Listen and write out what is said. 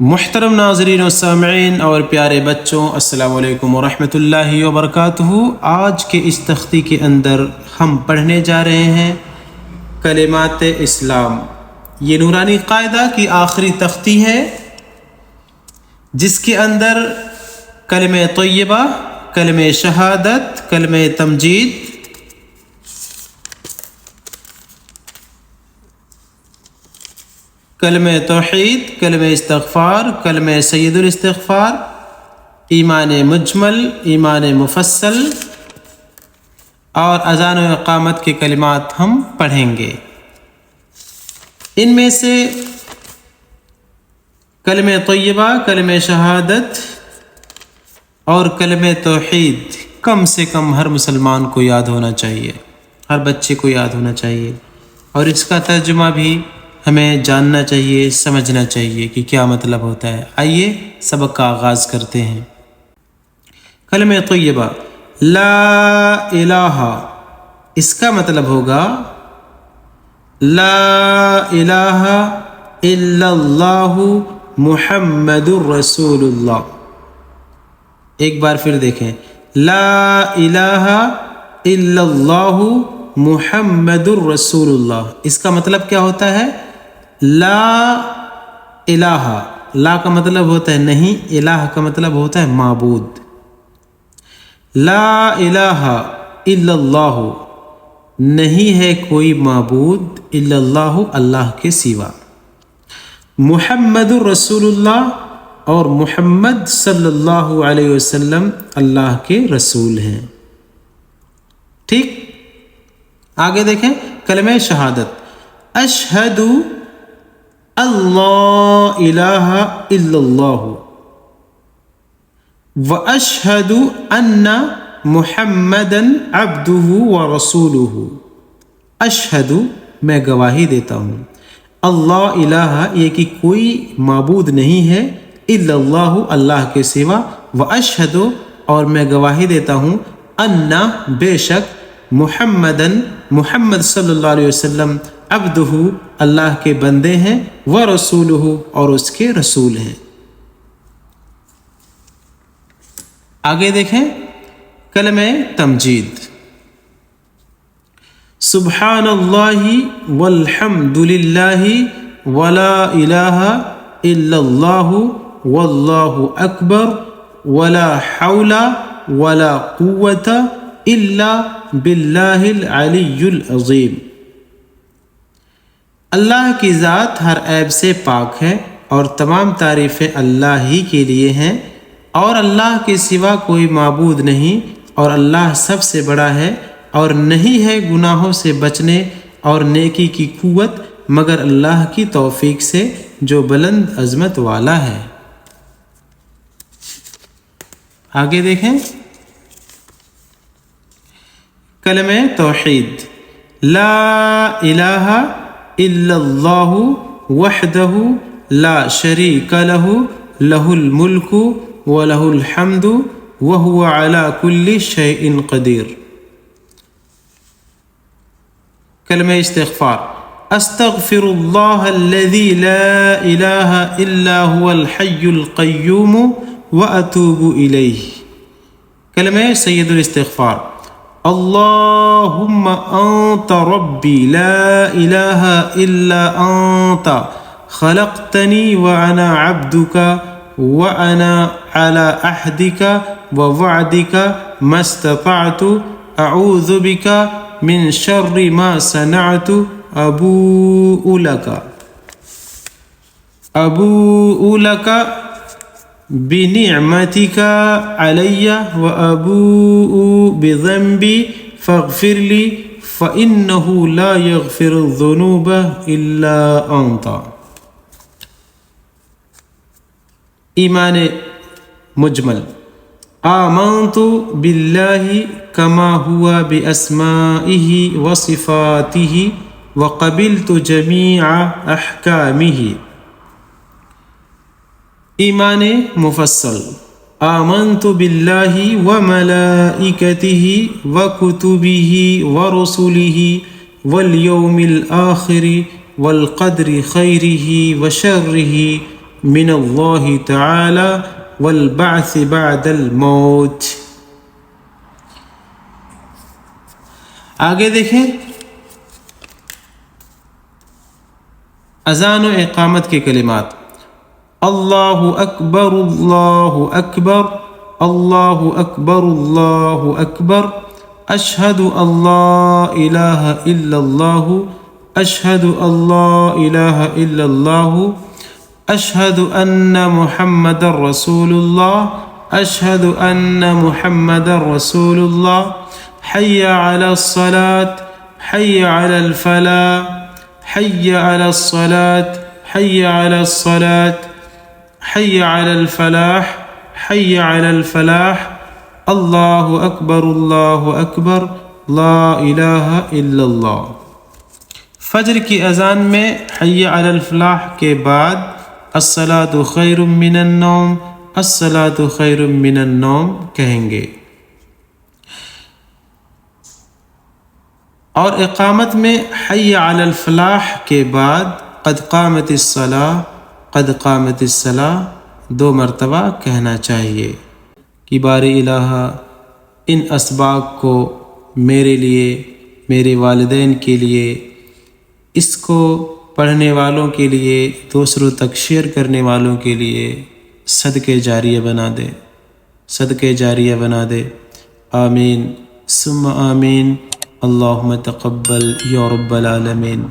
محترم ناظرین و سامعین اور پیارے بچوں، السلام علیکم ورحمۃ اللہ وبرکاتہ۔ آج کے اس تختی کے اندر ہم پڑھنے جا رہے ہیں کلمات اسلام۔ یہ نورانی قاعدہ کی آخری تختی ہے جس کے اندر کلمہ طیبہ، کلمہ شہادت، کلمہ تمجید، کلمہ توحید، کلمہ استغفار، کلمہ سید الاستغفار، ایمان مجمل، ایمان مفصل اور اذان و اقامت کے کلمات ہم پڑھیں گے۔ ان میں سے کلمہ طیبہ، کلمہ شہادت اور کلمہ توحید کم سے کم ہر مسلمان کو یاد ہونا چاہیے، ہر بچے کو یاد ہونا چاہیے، اور اس کا ترجمہ بھی ہمیں جاننا چاہیے، سمجھنا چاہیے کہ کیا مطلب ہوتا ہے۔ آئیے سبق کا آغاز کرتے ہیں۔ کلمہ طیبہ لا الہ، اس کا مطلب ہوگا لا الہ الا اللہ محمد الرسول اللہ۔ ایک بار پھر دیکھیں، لا الہ الا اللہ محمد الرسول اللہ۔ اس کا مطلب کیا ہوتا ہے؟ لا الہ، لا کا مطلب ہوتا ہے نہیں، الہ کا مطلب ہوتا ہے معبود۔ لا الہ الا اللہ، نہیں ہے کوئی معبود الا اللہ، اللہ کے سوا۔ محمد الرسول اللہ، اور محمد صلی اللہ علیہ وسلم اللہ کے رسول ہیں۔ ٹھیک، آگے دیکھیں کلمہ شہادت، اشہد اللہ الہ الا اللہ واشہد ان محمدا عبدہ ورسولہ۔ اشہد، میں گواہی دیتا ہوں، اللہ الہ، یہ کہ کوئی معبود نہیں ہے، الا اللہ، اللہ کے سوا، واشہد، اور میں گواہی دیتا ہوں، ان، بے شک، محمدن، محمد صلی اللہ علیہ وسلم، عبدہ، اللہ کے بندے ہیں، ورسولہ، اور اس کے رسول ہیں۔ آگے دیکھیں کلمہ تمجید، سبحان اللہ والحمد للہ ولا الہ الا اللہ واللہ اکبر ولا حول ولا قوۃ الا باللہ العلی العظیم۔ اللہ کی ذات ہر عیب سے پاک ہے اور تمام تعریفیں اللہ ہی کے لیے ہیں، اور اللہ کے سوا کوئی معبود نہیں، اور اللہ سب سے بڑا ہے، اور نہیں ہے گناہوں سے بچنے اور نیکی کی قوت مگر اللہ کی توفیق سے جو بلند عظمت والا ہے۔ آگے دیکھیں کلمہ توحید، لا الہ الا اللہ وحدہ لا شریک لہ، لہ الملک ولہ الحمد وہو علی کل شیء قدیر۔ کلمہ استغفار، استغفر اللہ الذی لا الہ الا هو الحی القیوم واتوب الیہ۔ کلمہ سید الاستغفار، اللہم انت ربی لا الہ الا انت خلقتنی وانا عبدک وانا علی عہدک ووعدک ما استطعت اعوذ بک من شر ما صنعت ابوء لک بنعمتک علی وابوء بذنبی فاغفر لی فإنہ لا یغفر الذنوب الا انت۔ ایمان مجمل، آمنت باللہ کما ہوا باسمائہ وصفاتہ وقبلت جمیع احکامہ۔ ایمان مفصل، آمنت باللہ وملائکتہ وکتبہ ورسلہ والیوم الآخر والقدر خیرہ وشرہ من اللہ تعالی والبعث بعد الموت۔ آگے دیکھیں اذان و اقامت کے کلمات، اللہ اکبر اللہ اکبر، اللہ اکبر اللہ اکبر، اشہد اللہ الہ الا اللہ، اشہد اللہ الہ الا اللہ، اشہد ان محمد رسول اللہ، اشہد ان محمد رسول اللہ، حی علی الصلاة، حی علی الفلاح، حی علی الصلاة، حی علی الصلاة، حی علی الفلاح، حی علی الفلاح، اللہ اکبر اللہ اکبر، لا الہ الا اللہ۔ فجر کی اذان میں حی علی الفلاح کے بعد الصلاۃ خیر من النوم، الصلاۃ خیر من النوم کہیں گے، اور اقامت میں حی علی الفلاح کے بعد قد قامت الصلاۃ، قد قامت الصلاۃ 2 مرتبہ کہنا چاہیے کہ باری الہ ان اسباق کو میرے لیے، میرے والدین کے لیے، اس کو پڑھنے والوں کے لیے، دوسروں تک شیئر کرنے والوں کے لیے صدقے جاریہ بنا دے، صدقے جاریہ بنا دے، آمین ثم آمین، اللہم تقبل یا رب العالمین۔